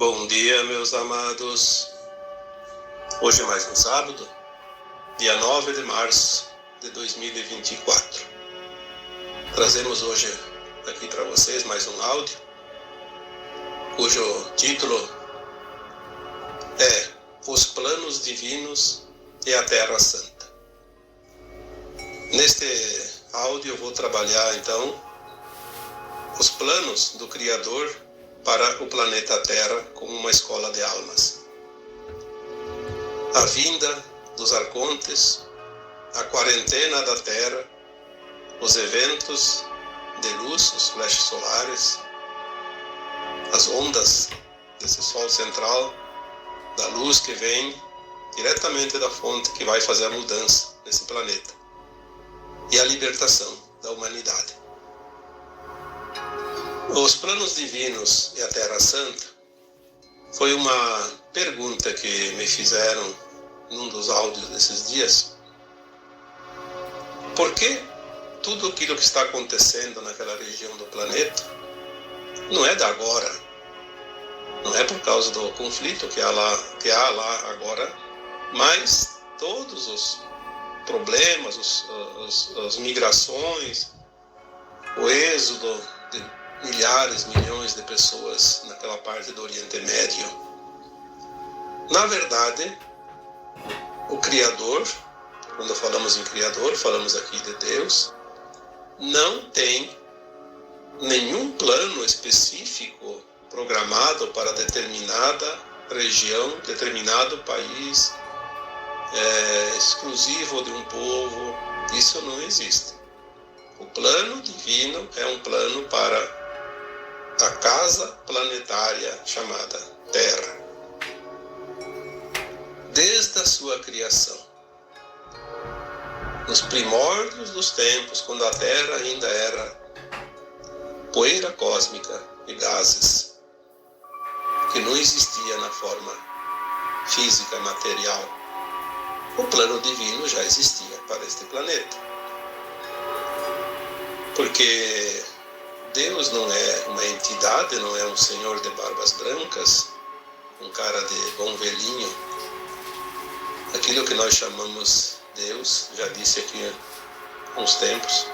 Bom dia, meus amados. Hoje é mais um sábado, dia 9 de março de 2024. Trazemos hoje aqui para vocês mais um áudio, cujo título é Os Planos Divinos e a Terra Santa. Neste áudio eu vou trabalhar então os planos do Criador para o planeta Terra como uma escola de almas. A vinda dos arcontes, a quarentena da Terra, os eventos de luz, os flashes solares, as ondas desse Sol central, da luz que vem diretamente da fonte que vai fazer a mudança nesse planeta, e a libertação da humanidade. Os planos divinos e a Terra Santa foi uma pergunta que me fizeram num dos áudios desses dias. Por que tudo aquilo que está acontecendo naquela região do planeta não é da agora? Não é por causa do conflito que há lá agora, mas todos os problemas, as migrações, o êxodo de milhares, milhões de pessoas naquela parte do Oriente Médio. Na verdade, o Criador, quando falamos em Criador, falamos aqui de Deus, não tem nenhum plano específico programado para determinada região, determinado país, exclusivo de um povo. Isso não existe. O plano divino é um plano para a casa planetária chamada Terra. Desde a sua criação, nos primórdios dos tempos, quando a Terra ainda era poeira cósmica e gases, que não existia na forma física, material, o plano divino já existia para este planeta. Porque Deus não é uma entidade, não é um senhor de barbas brancas, um cara de bom velhinho. Aquilo que nós chamamos Deus, já disse aqui há uns tempos,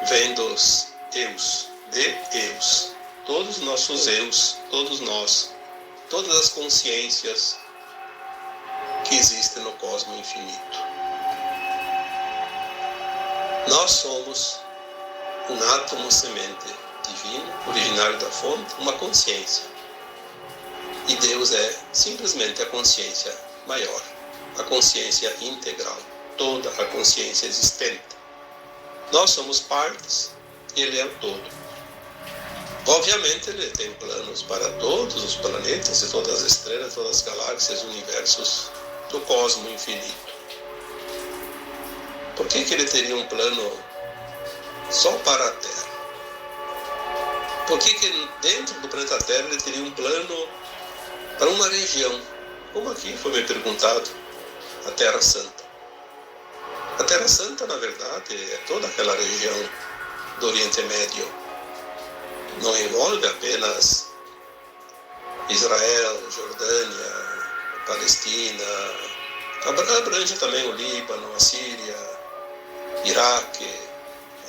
vem dos eus, de eus. Todos os nossos eus, todos nós, todas as consciências que existem no cosmos infinito. Nós somos um átomo semente divino, originário da fonte, uma consciência. E Deus é simplesmente a consciência maior, a consciência integral, toda a consciência existente. Nós somos partes, Ele é o todo. Obviamente Ele tem planos para todos os planetas e todas as estrelas, todas as galáxias, universos do cosmos infinito. Por que Ele teria um plano só para a Terra? Por que dentro do planeta Terra Ele teria um plano para uma região? Como aqui foi me perguntado, a Terra Santa. A Terra Santa, na verdade, é toda aquela região do Oriente Médio. Não envolve apenas Israel, Jordânia, Palestina, abrange também o Líbano, a Síria, Iraque.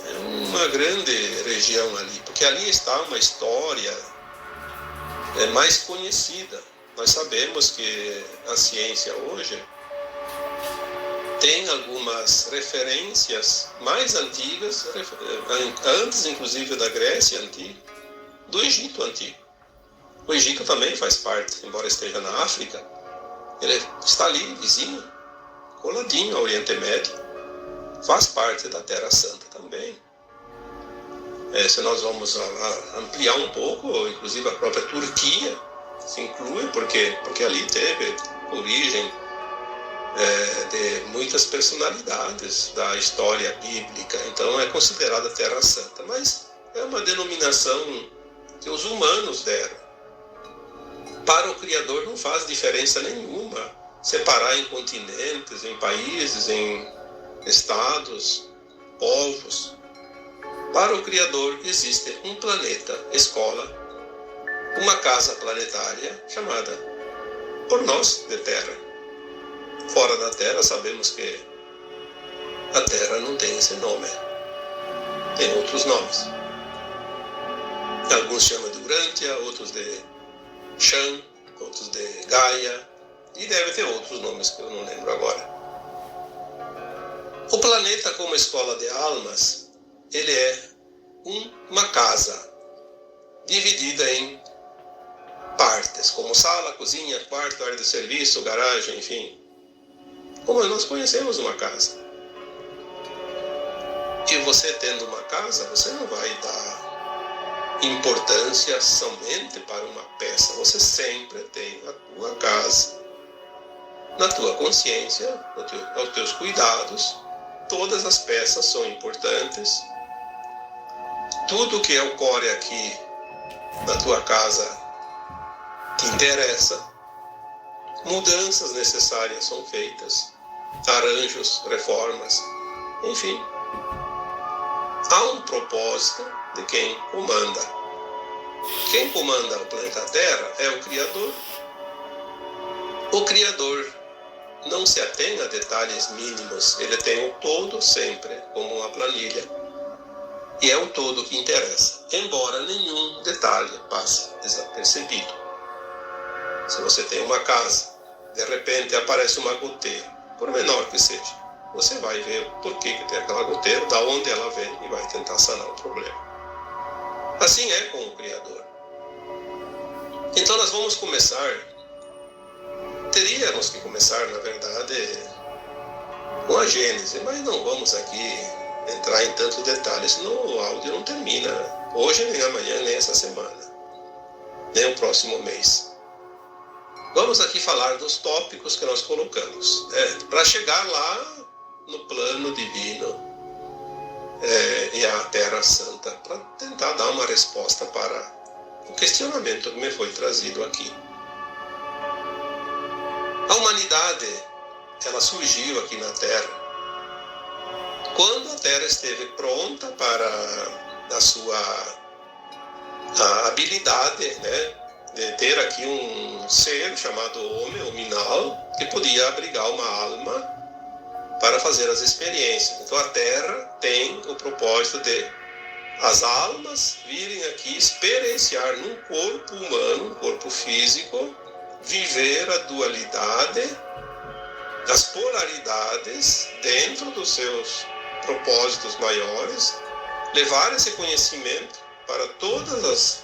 É uma grande região ali, porque ali está uma história mais conhecida. Nós sabemos que a ciência hoje tem algumas referências mais antigas, antes inclusive da Grécia antiga, do Egito antigo. O Egito também faz parte, embora esteja na África, ele está ali, vizinho, coladinho ao Oriente Médio. Faz parte da Terra Santa também. Se nós vamos ampliar um pouco, inclusive a própria Turquia se inclui, porque ali teve origem de muitas personalidades da história bíblica. Então é considerada Terra Santa, mas é uma denominação que os humanos deram. Para o Criador não faz diferença nenhuma separar em continentes, em países, em estados, povos. Para o Criador existe um planeta, escola, uma casa planetária chamada por nós de Terra. Fora da Terra sabemos que a Terra não tem esse nome, tem outros nomes. Alguns chamam de Urantia, outros de Shan, outros de Gaia, e deve ter outros nomes que eu não lembro agora. O planeta como escola de almas, ele é uma casa dividida em partes, como sala, cozinha, quarto, área de serviço, garagem, enfim. Como nós conhecemos uma casa. E você tendo uma casa, você não vai dar importância somente para uma peça. Você sempre tem a tua casa, na tua consciência, aos teus cuidados. Todas as peças são importantes. Tudo que ocorre aqui na tua casa te interessa. Mudanças necessárias são feitas, arranjos, reformas, enfim. Há um propósito de quem comanda. Quem comanda o planeta Terra é o Criador. O Criador não se atém a detalhes mínimos, ele tem o todo sempre, como uma planilha. E é o todo que interessa, embora nenhum detalhe passe desapercebido. Se você tem uma casa, de repente aparece uma goteira, por menor que seja, você vai ver por que tem aquela goteira, da onde ela vem e vai tentar sanar o problema. Assim é com o Criador. Então nós vamos começar, teríamos que começar, na verdade, com a Gênese, mas não vamos aqui entrar em tantos detalhes, senão o áudio não termina, hoje, nem amanhã, nem essa semana, nem o próximo mês. Vamos aqui falar dos tópicos que nós colocamos, para chegar lá no plano divino e a Terra Santa, para tentar dar uma resposta para o questionamento que me foi trazido aqui. A humanidade, ela surgiu aqui na Terra quando a Terra esteve pronta para a sua habilidade, né, de ter aqui um ser chamado homem, o Minal, que podia abrigar uma alma para fazer as experiências. Então a Terra tem o propósito de as almas virem aqui experienciar num corpo humano, um corpo físico, viver a dualidade, as polaridades dentro dos seus propósitos maiores, levar esse conhecimento para todas as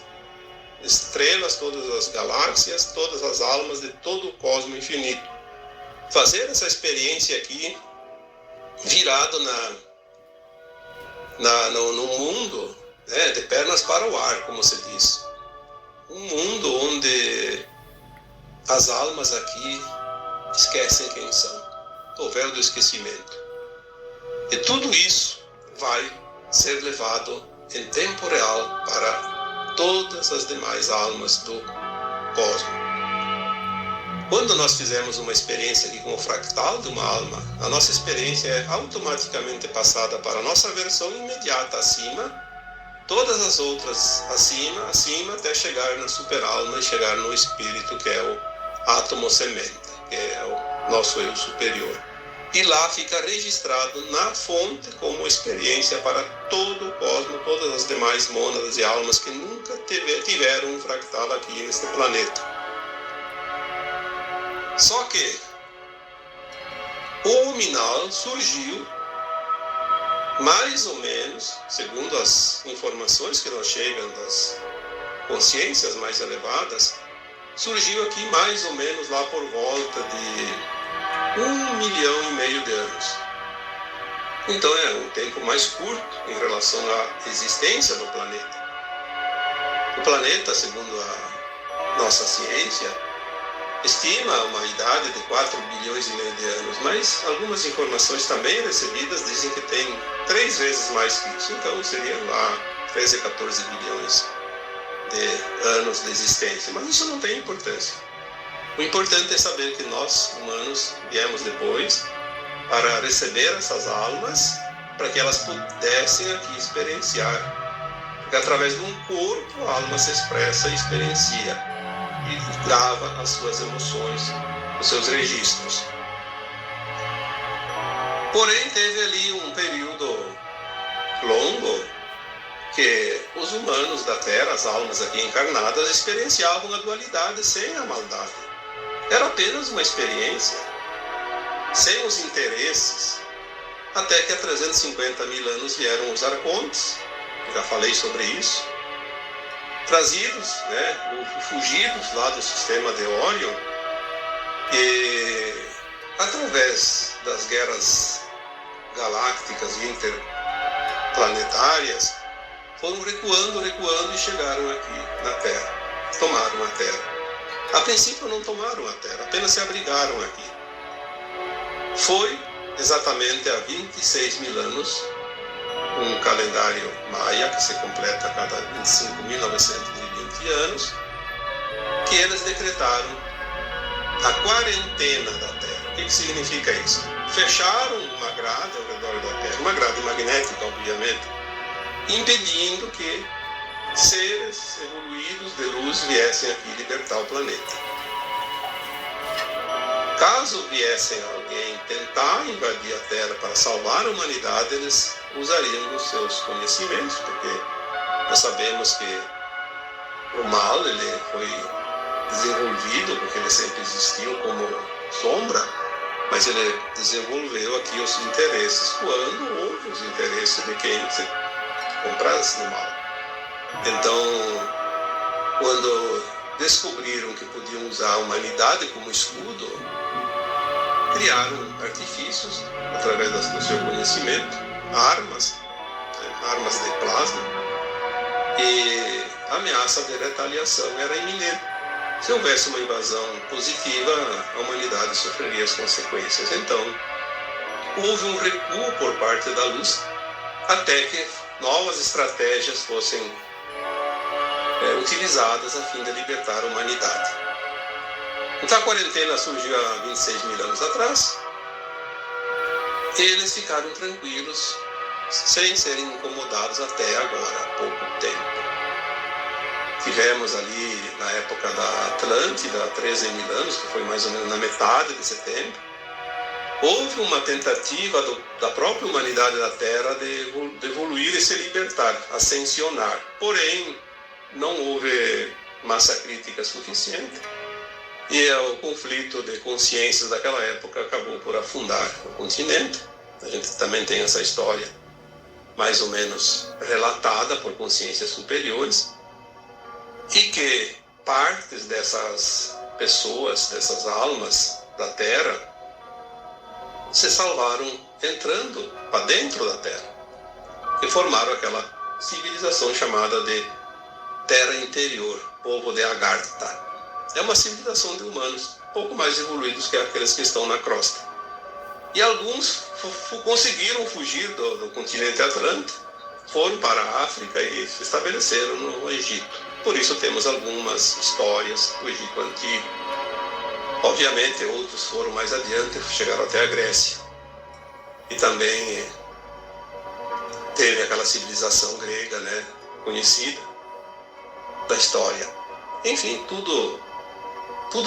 estrelas, todas as galáxias, todas as almas de todo o cosmos infinito. Fazer essa experiência aqui virado no mundo, né, de pernas para o ar, como se diz. Um mundo onde as almas aqui esquecem quem são. O véu do esquecimento. E tudo isso vai ser levado em tempo real para todas as demais almas do cosmos. Quando nós fizermos uma experiência aqui com o fractal de uma alma, a nossa experiência é automaticamente passada para a nossa versão imediata acima, todas as outras acima, até chegar na superalma e chegar no espírito, que é o átomo semente, que é o nosso eu superior. E lá fica registrado na fonte como experiência para todo o cosmos, todas as demais mônadas e almas que nunca tiveram um fractal aqui neste planeta. Só que o Minal surgiu mais ou menos, segundo as informações que nos chegam das consciências mais elevadas, surgiu aqui mais ou menos lá por volta de 1,5 milhão de anos. Então é um tempo mais curto em relação à existência do planeta. O planeta, segundo a nossa ciência, estima uma idade de 4,5 bilhões de anos, mas algumas informações também recebidas dizem que tem 3 vezes mais que isso. Então seriam lá 13, 14 bilhões de anos de existência. Mas isso não tem importância. O importante é saber que nós, humanos, viemos depois para receber essas almas, para que elas pudessem aqui experienciar Porque através de um corpo a alma se expressa e experiencia e grava as suas emoções, os seus registros. Porém, teve ali um período longo que os humanos da Terra, as almas aqui encarnadas, experienciavam a dualidade sem a maldade. Era apenas uma experiência, sem os interesses, até que há 350 mil anos vieram os arcontes, já falei sobre isso, trazidos, fugidos lá do sistema de Órion, e através das guerras galácticas e interplanetárias, foram recuando e chegaram aqui na Terra, tomaram a Terra. A princípio não tomaram a Terra, apenas se abrigaram aqui. Foi exatamente há 26 mil anos, um calendário maia que se completa a cada 25.920 anos, que eles decretaram a quarentena da Terra. O que significa isso? Fecharam uma grade ao redor da Terra, uma grade magnética, obviamente, impedindo que seres evoluídos de luz viessem aqui libertar o planeta. Caso viessem alguém tentar invadir a Terra para salvar a humanidade, eles usariam os seus conhecimentos, porque nós sabemos que o mal ele foi desenvolvido, porque ele sempre existiu como sombra, mas ele desenvolveu aqui os interesses, quando houve os interesses de quem se comprasse no mal. Então, quando descobriram que podiam usar a humanidade como escudo, criaram artifícios, através do seu conhecimento, armas de plasma, e a ameaça de retaliação era iminente. Se houvesse uma invasão positiva, a humanidade sofreria as consequências. Então, houve um recuo por parte da luz, até que novas estratégias fossem utilizadas a fim de libertar a humanidade. Então a quarentena surgiu há 26 mil anos atrás. Eles ficaram tranquilos, sem serem incomodados até agora, há pouco tempo. Tivemos ali, na época da Atlântida, há 13 mil anos, que foi mais ou menos na metade de setembro, houve uma tentativa da própria humanidade da Terra de evoluir e se libertar, ascensionar. Porém, não houve massa crítica suficiente e o conflito de consciências daquela época acabou por afundar o continente. A gente também tem essa história mais ou menos relatada por consciências superiores, e que partes dessas pessoas, dessas almas da Terra, se salvaram entrando para dentro da Terra e formaram aquela civilização chamada de Terra Interior, povo de Agartha. É uma civilização de humanos pouco mais evoluídos que aqueles que estão na crosta. E alguns conseguiram fugir do continente Atlântico, foram para a África e se estabeleceram no Egito. Por isso temos algumas histórias do Egito Antigo. Obviamente outros foram mais adiante, chegaram até a Grécia. E também teve aquela civilização grega, conhecida da história. Enfim, tudo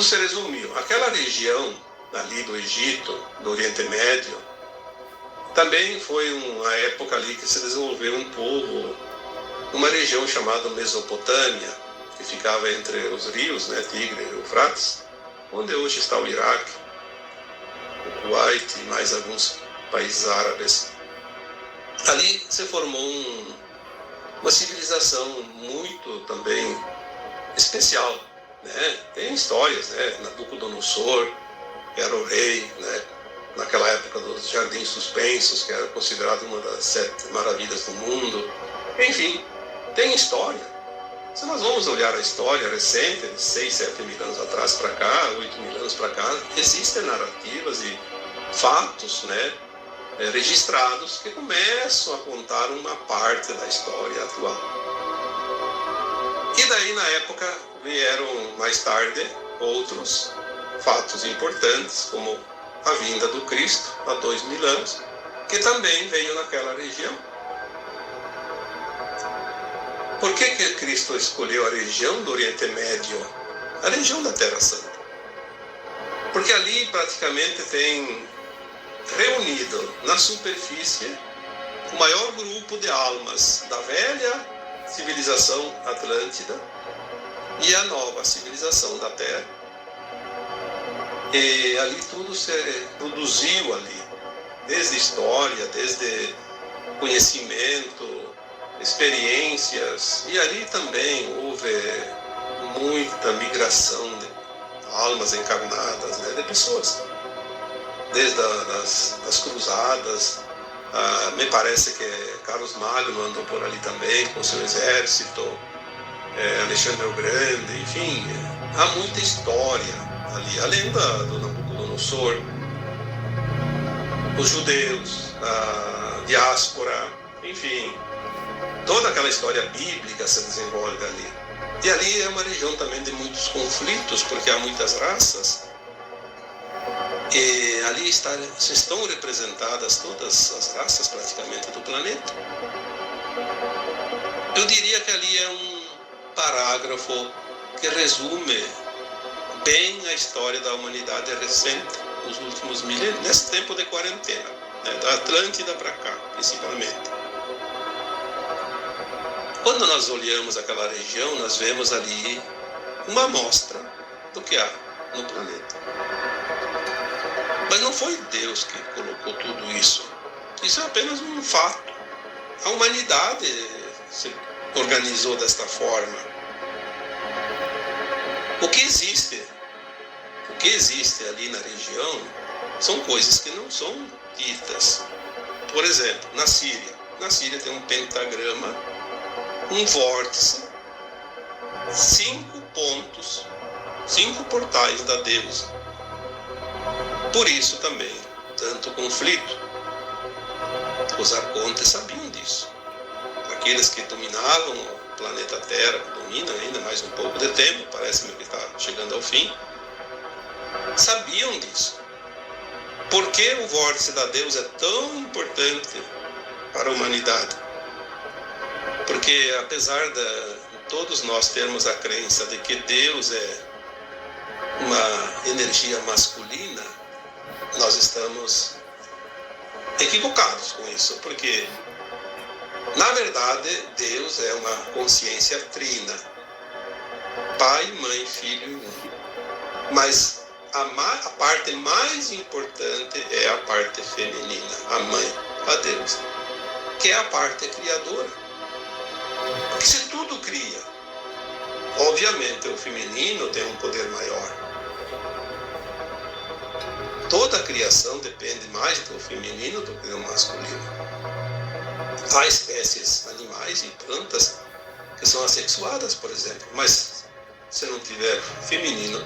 se resumiu. Aquela região ali do Egito, do Oriente Médio, também foi uma época ali que se desenvolveu um povo, uma região chamada Mesopotâmia, que ficava entre os rios, Tigre e Eufrates, onde hoje está o Iraque, o Kuwait e mais alguns países árabes. Ali se formou uma civilização muito também especial. Tem histórias, Nabucodonosor, que era o rei, naquela época dos Jardins Suspensos, que era considerado uma das 7 maravilhas do mundo. Enfim, tem história. Se nós vamos olhar a história recente, de 6, 7 mil anos atrás para cá, 8 mil anos para cá, existem narrativas e fatos, registrados que começam a contar uma parte da história atual. E daí, na época, vieram mais tarde outros fatos importantes, como a vinda do Cristo há 2000 anos, que também veio naquela região. Por que Cristo escolheu a região do Oriente Médio, a região da Terra Santa? Porque ali praticamente tem reunido na superfície o maior grupo de almas da velha civilização Atlântida e a nova civilização da Terra. E ali tudo se produziu ali, desde história, desde conhecimento, experiências, e ali também houve muita migração de almas encarnadas, né, de pessoas, desde das cruzadas. Me parece que Carlos Magno andou por ali também com seu exército, Alexandre o Grande, enfim, há muita história ali, além do Nabucodonosor, os judeus, a diáspora, enfim, toda aquela história bíblica se desenvolve ali. E ali é uma região também de muitos conflitos, porque há muitas raças, e ali estão representadas todas as raças praticamente do planeta. Eu diria que ali é um parágrafo que resume bem a história da humanidade recente, nos últimos milênios, nesse tempo de quarentena, né, da Atlântida para cá, principalmente. Quando nós olhamos aquela região, nós vemos ali uma amostra do que há no planeta. Mas não foi Deus que colocou tudo isso. Isso é apenas um fato. A humanidade se organizou desta forma. O que existe ali na região são coisas que não são ditas. Por exemplo, na Síria. Na Síria tem um pentagrama, um vórtice, 5 pontos, 5 portais da deusa. Por isso também, tanto conflito. Os arcontes sabiam disso. Aqueles que dominavam o planeta Terra, que dominam ainda mais um pouco de tempo, parece-me que está chegando ao fim, sabiam disso. Por que o vórtice da deusa é tão importante para a humanidade? Porque apesar de todos nós termos a crença de que Deus é uma energia masculina, nós estamos equivocados com isso, porque na verdade Deus é uma consciência trina, Pai, Mãe, Filho e um. Mas a parte mais importante é a parte feminina, a Mãe, a Deus, que é a parte criadora. Porque se tudo cria, obviamente o feminino tem um poder maior. Toda a criação depende mais do feminino do que do masculino. Há espécies animais e plantas que são assexuadas, por exemplo, mas se não tiver feminino,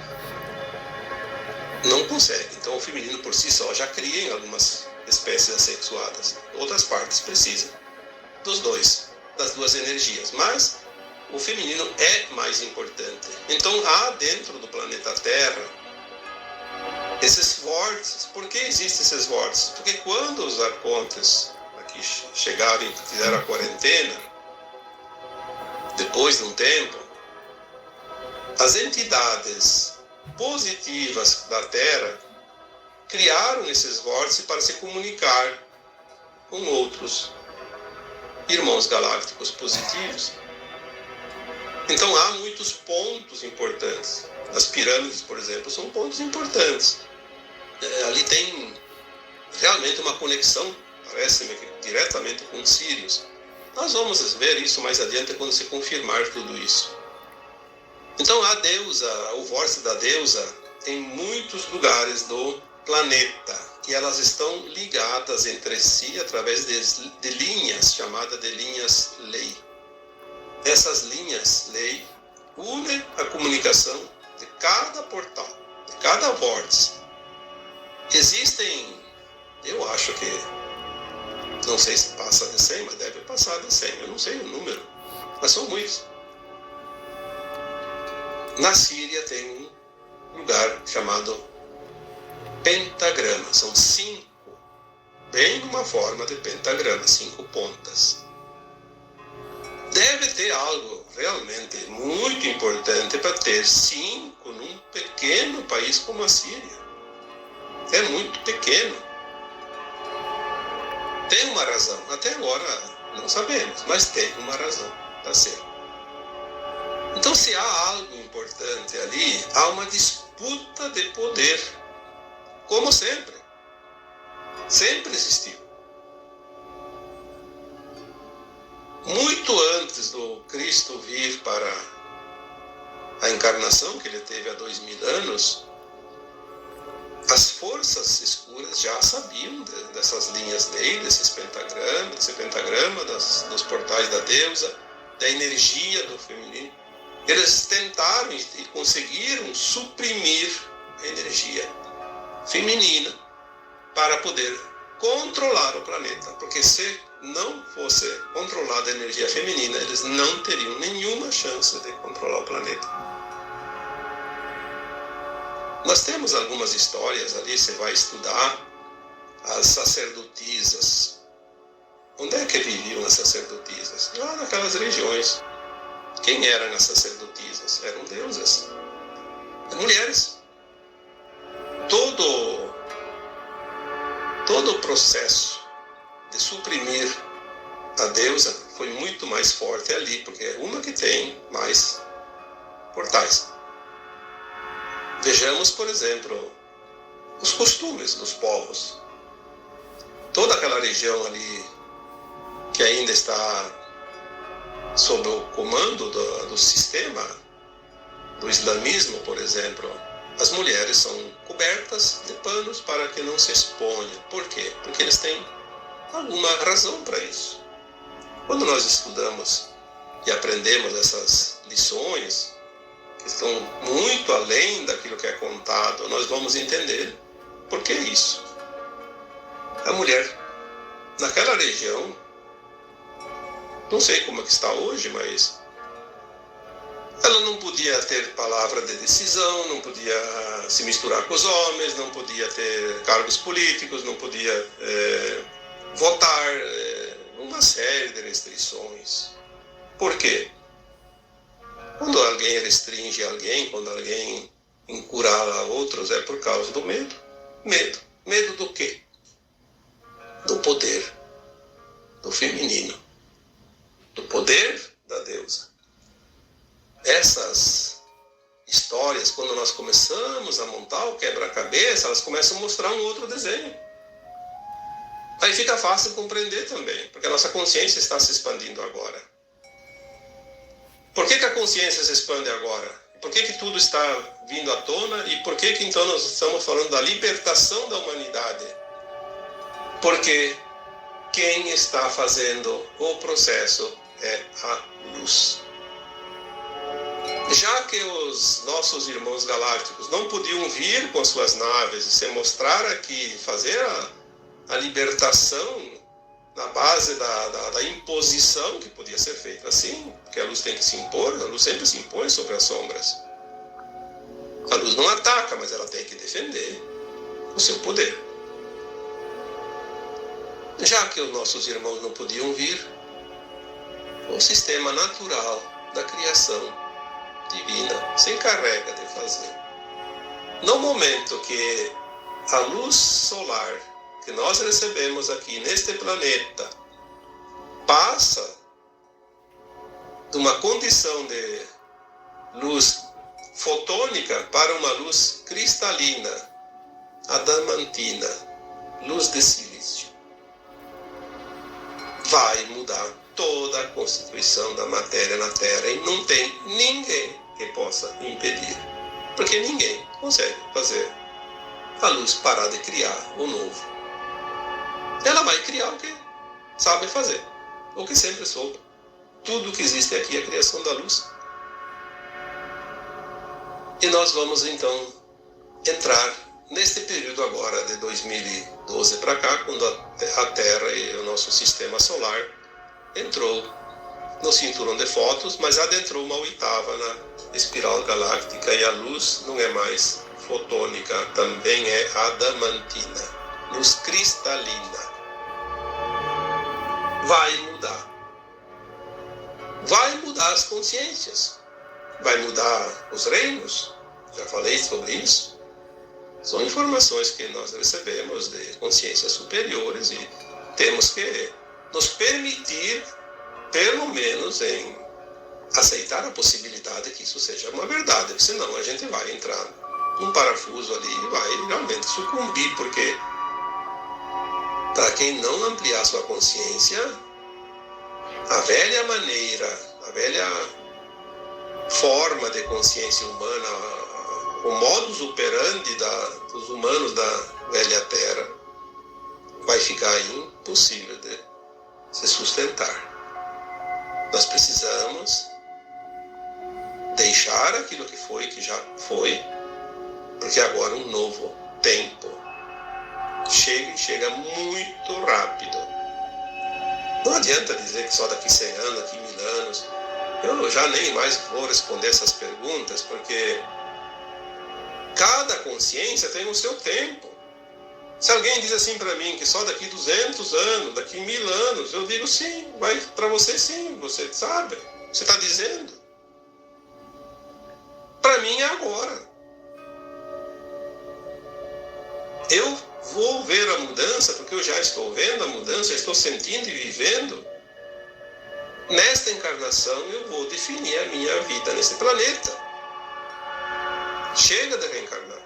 não consegue. Então o feminino por si só já cria em algumas espécies assexuadas. Outras partes precisam das duas energias, mas o feminino é mais importante. Então há dentro do planeta Terra esses vórtices. Por que existem esses vórtices? Porque quando os arcontes aqui chegaram e fizeram a quarentena, depois de um tempo, as entidades positivas da Terra criaram esses vórtices para se comunicar com outros irmãos galácticos positivos. Então há muitos pontos importantes. As pirâmides, por exemplo, são pontos importantes. Ali tem realmente uma conexão, parece-me, diretamente com os sírios. Nós vamos ver isso mais adiante quando se confirmar tudo isso. Então a deusa, o vórtice da deusa, em muitos lugares do planeta, e elas estão ligadas entre si através de linhas, chamadas de linhas lei. Essas linhas lei unem a comunicação de cada portal, de cada vórtice. Existem, eu acho que, não sei se passa de 100, mas deve passar de 100, eu não sei o número, mas são muitos. Na Síria tem um lugar chamado pentagrama, são 5, bem numa forma de pentagrama, 5 pontas. Deve deve ter algo realmente muito importante para ter 5 num pequeno país como a Síria. É muito pequeno. Tem uma razão. Até agora não sabemos, mas tem uma razão para ser. Então, se há algo importante ali, há uma disputa de poder. Como sempre. Sempre existiu. Muito antes do Cristo vir para a encarnação que ele teve há 2000 anos, as forças escuras já sabiam dessas linhas dele, desse pentagrama dos portais da deusa, da energia do feminino. Eles tentaram e conseguiram suprimir a energia feminina para poder controlar o planeta, porque se não fosse controlada a energia feminina, eles não teriam nenhuma chance de controlar o planeta. Nós temos algumas histórias ali, você vai estudar as sacerdotisas. Onde é que viviam as sacerdotisas? Lá naquelas regiões. Quem eram as sacerdotisas? Eram deusas. Mulheres. Todo o processo de suprimir a deusa foi muito mais forte ali, porque é uma que tem mais portais. Vejamos, por exemplo, os costumes dos povos. Toda aquela região ali que ainda está sob o comando do sistema do islamismo, por exemplo, as mulheres são cobertas de panos para que não se exponham. Por quê? Porque eles têm alguma razão para isso. Quando nós estudamos e aprendemos essas lições, que estão muito além daquilo que é contado, nós vamos entender por que isso. A mulher, naquela região, não sei como é que está hoje, mas ela não podia ter palavra de decisão, não podia se misturar com os homens, não podia ter cargos políticos, não podia votar, uma série de restrições. Por quê? Quando alguém restringe alguém, quando alguém encurrala outros, é por causa do medo. Medo. Medo do quê? Do poder, do feminino, do poder da deusa. Essas histórias, quando nós começamos a montar o quebra-cabeça, elas começam a mostrar um outro desenho. Aí fica fácil de compreender também, porque a nossa consciência está se expandindo agora. Por que a consciência se expande agora? Por que tudo está vindo à tona? E por que então nós estamos falando da libertação da humanidade? Porque quem está fazendo o processo é a luz. Já que os nossos irmãos galácticos não podiam vir com suas naves e se mostrar aqui, fazer a libertação na base da imposição que podia ser feita assim, porque a luz tem que se impor, a luz sempre se impõe sobre as sombras. A luz não ataca, mas ela tem que defender o seu poder. Já que os nossos irmãos não podiam vir, o sistema natural da criação divina se encarrega de fazer. No momento que a luz solar que nós recebemos aqui neste planeta passa de uma condição de luz fotônica para uma luz cristalina, adamantina, luz de silício, vai mudar toda a constituição da matéria na Terra e não tem ninguém que possa impedir, porque ninguém consegue fazer a luz parar de criar o novo. Ela vai criar o que sabe fazer, o que sempre soube. Tudo que existe aqui é a criação da luz. E nós vamos então entrar neste período agora de 2012 para cá, quando a Terra e o nosso sistema solar entrou no cinturão de fótons, mas adentrou uma oitava na espiral galáctica e a luz não é mais fotônica, também é adamantina, luz cristalina. Vai mudar. vai mudar as consciências, vai mudar os reinos. Já falei sobre isso. São informações que nós recebemos de consciências superiores e temos que nos permitir, pelo menos, em aceitar a possibilidade que isso seja uma verdade, senão a gente vai entrar num parafuso ali e vai realmente sucumbir, porque para quem não ampliar sua consciência, a velha maneira, a velha forma de consciência humana, o modus operandi dos humanos da velha Terra vai ficar impossível de se sustentar. Nós precisamos deixar aquilo que foi, que já foi, porque agora um novo tempo chega muito rápido. Não adianta dizer que só daqui 100 anos, daqui 1000 anos. Eu já nem mais vou responder essas perguntas, porque cada consciência tem o seu tempo. Se alguém diz assim para mim que só daqui 200 anos, daqui 1000 anos, eu digo sim, vai para você sim, você sabe, você está dizendo. Para mim é agora. Eu vou ver a mudança, porque eu já estou vendo a mudança, já estou sentindo e vivendo. Nesta encarnação eu vou definir a minha vida nesse planeta. Chega de reencarnar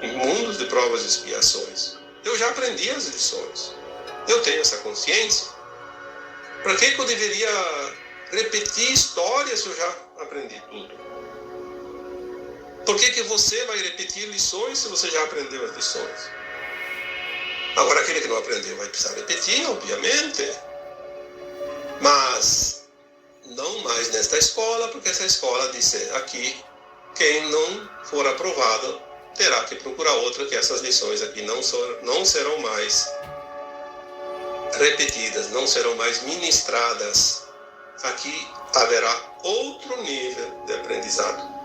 em mundos de provas e expiações. Eu já aprendi as lições. Eu tenho essa consciência. Para que eu deveria repetir histórias se eu já aprendi tudo? Por que você vai repetir lições se você já aprendeu as lições? Agora, aquele que não aprendeu vai precisar repetir, obviamente. Mas não mais nesta escola, porque essa escola disse aqui, quem não for aprovado terá que procurar outra, que essas lições aqui não serão mais repetidas, não serão mais ministradas. Aqui haverá outro nível de aprendizado.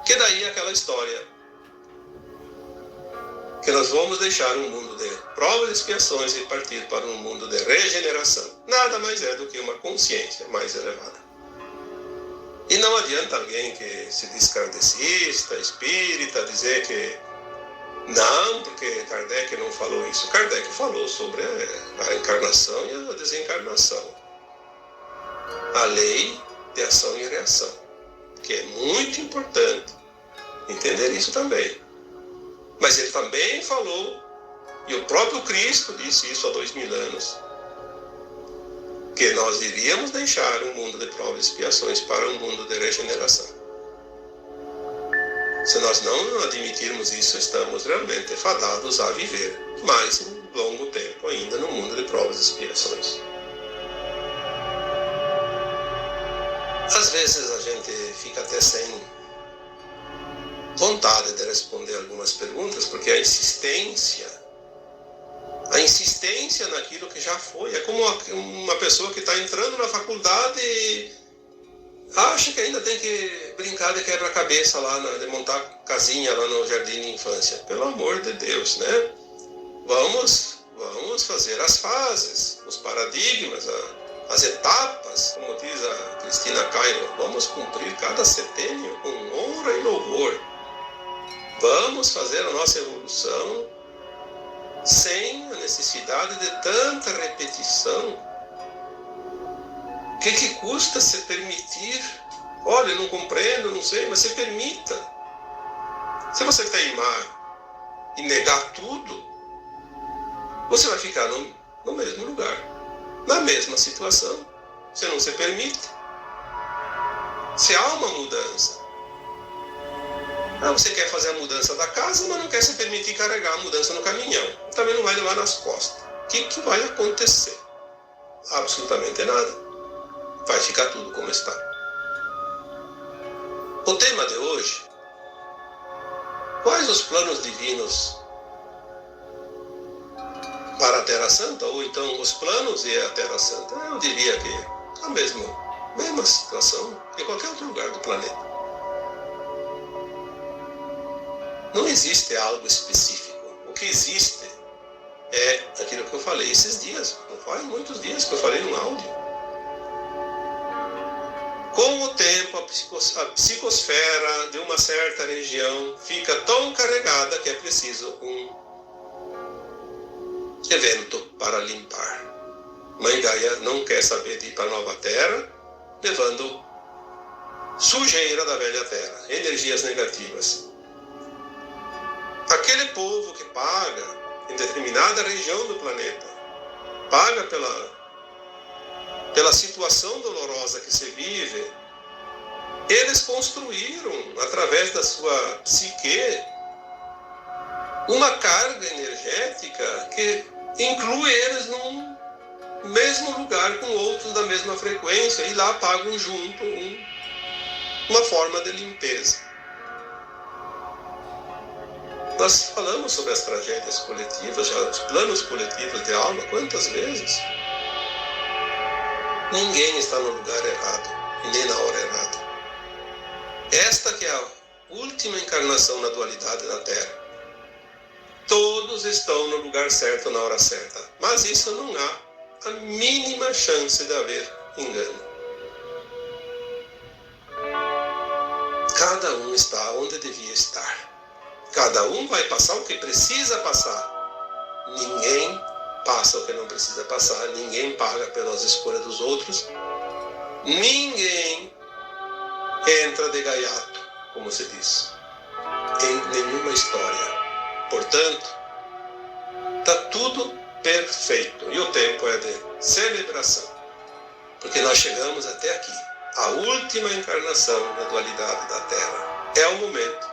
Que daí é aquela história que nós vamos deixar um mundo de provas e expiações e partir para um mundo de regeneração. Nada mais é do que uma consciência mais elevada. E não adianta alguém que se diz kardecista, espírita, dizer que não, porque Kardec não falou isso. Kardec falou sobre a encarnação e a desencarnação. A lei de ação e reação, que é muito importante entender isso também. Mas ele também falou, e o próprio Cristo disse isso há 2000 anos, que nós iríamos deixar um mundo de provas e expiações para um mundo de regeneração. Se nós não admitirmos isso, estamos realmente fadados a viver mais um longo tempo ainda no mundo de provas e expiações. Às vezes a gente fica até sem vontade de responder algumas perguntas, porque a insistência naquilo que já foi. É como uma pessoa que está entrando na faculdade e acha que ainda tem que brincar de quebra-cabeça lá, de montar casinha lá no jardim de infância. Pelo amor de Deus, né? Vamos fazer as fases, os paradigmas, as etapas, como diz a Cristina Cairo. Vamos cumprir cada setênio com honra e louvor. Vamos fazer a nossa evolução sem a necessidade de tanta repetição. O que custa se permitir? Olha, não compreendo, não sei, mas se permita. Se você teimar e negar tudo, você vai ficar no mesmo lugar, na mesma situação. Você não se permite. Se há uma mudança, você quer fazer a mudança da casa, mas não quer se permitir carregar a mudança no caminhão. Também não vai levar nas costas. O que vai acontecer? Absolutamente nada. Vai ficar tudo como está. O tema de hoje: quais os planos divinos para a Terra Santa? Ou então os planos e a Terra Santa? Eu diria que a mesma situação em qualquer outro lugar do planeta. Não existe algo específico. O que existe é aquilo que eu falei esses dias. Não faz muitos dias que eu falei num áudio. Com o tempo, a psicosfera de uma certa região fica tão carregada que é preciso um evento para limpar. Mãe Gaia não quer saber de ir para a nova terra, levando sujeira da velha terra, energias negativas. Aquele povo que paga em determinada região do planeta, paga pela situação dolorosa que se vive, eles construíram, através da sua psique, uma carga energética que inclui eles num mesmo lugar com outros da mesma frequência, e lá pagam junto uma forma de limpeza. Nós falamos sobre as tragédias coletivas, já os planos coletivos de alma, quantas vezes? Ninguém está no lugar errado e nem na hora errada. Esta que é a última encarnação na dualidade da Terra. Todos estão no lugar certo na hora certa, mas isso não há a mínima chance de haver engano. Cada um está onde devia estar. Cada um vai passar o que precisa passar. Ninguém passa o que não precisa passar. Ninguém paga pelas escolhas dos outros. Ninguém entra de gaiato, como se diz, em nenhuma história. Portanto, está tudo perfeito. E o tempo é de celebração. Porque nós chegamos até aqui. A última encarnação na dualidade da Terra. É o momento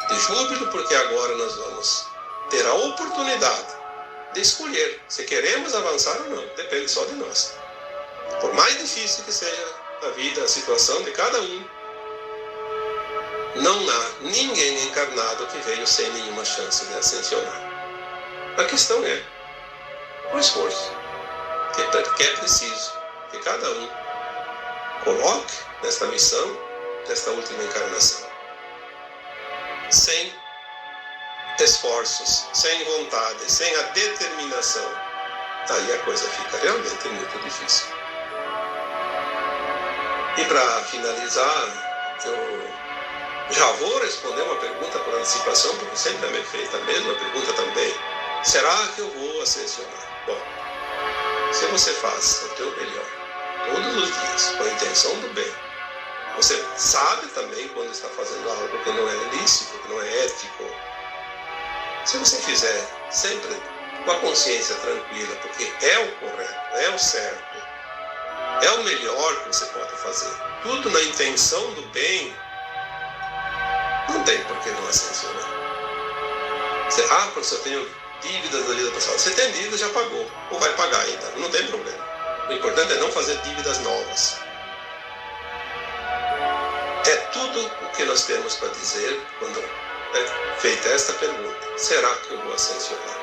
de júbilo, porque agora nós vamos ter a oportunidade de escolher se queremos avançar ou não. Depende só de nós. Por mais difícil que seja a vida, a situação de cada um, não há ninguém encarnado que veio sem nenhuma chance de ascensionar. A questão é o esforço que é preciso que cada um coloque nesta missão, nesta última encarnação. Sem esforços, sem vontade, sem a determinação, aí a coisa fica realmente muito difícil. E para finalizar, eu já vou responder uma pergunta por antecipação, porque sempre é feita a mesma pergunta também. Será que eu vou ascensionar? Bom, se você faz o teu melhor todos os dias, com a intenção do bem, você sabe também quando está fazendo algo que não é lícito, que não é ético. Se você fizer sempre com a consciência tranquila, porque é o correto, é o certo, é o melhor que você pode fazer, tudo na intenção do bem, não tem por que não ascensionar. Professor, eu tenho dívidas da vida passada. Você tem dívida, já pagou, ou vai pagar ainda, não tem problema. O importante é não fazer dívidas novas. É tudo o que nós temos para dizer quando é feita esta pergunta. Será que eu vou ascensionar?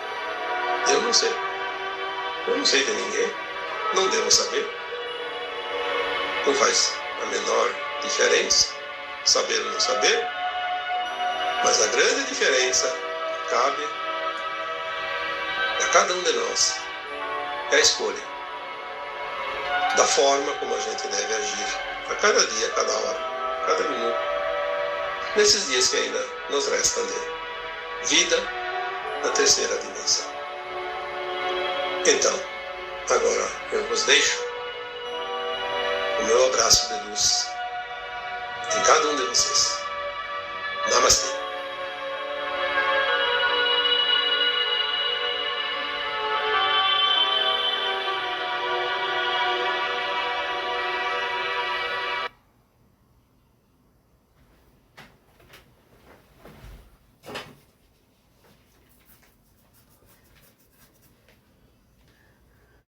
Eu não sei. Eu não sei de ninguém. Não devo saber. Não faz a menor diferença saber ou não saber. Mas a grande diferença cabe a cada um de nós. É a escolha da forma como a gente deve agir a cada dia, a cada hora, cada minuto, nesses dias que ainda nos restam de vida na terceira dimensão. Então, agora eu vos deixo o meu abraço de luz em cada um de vocês.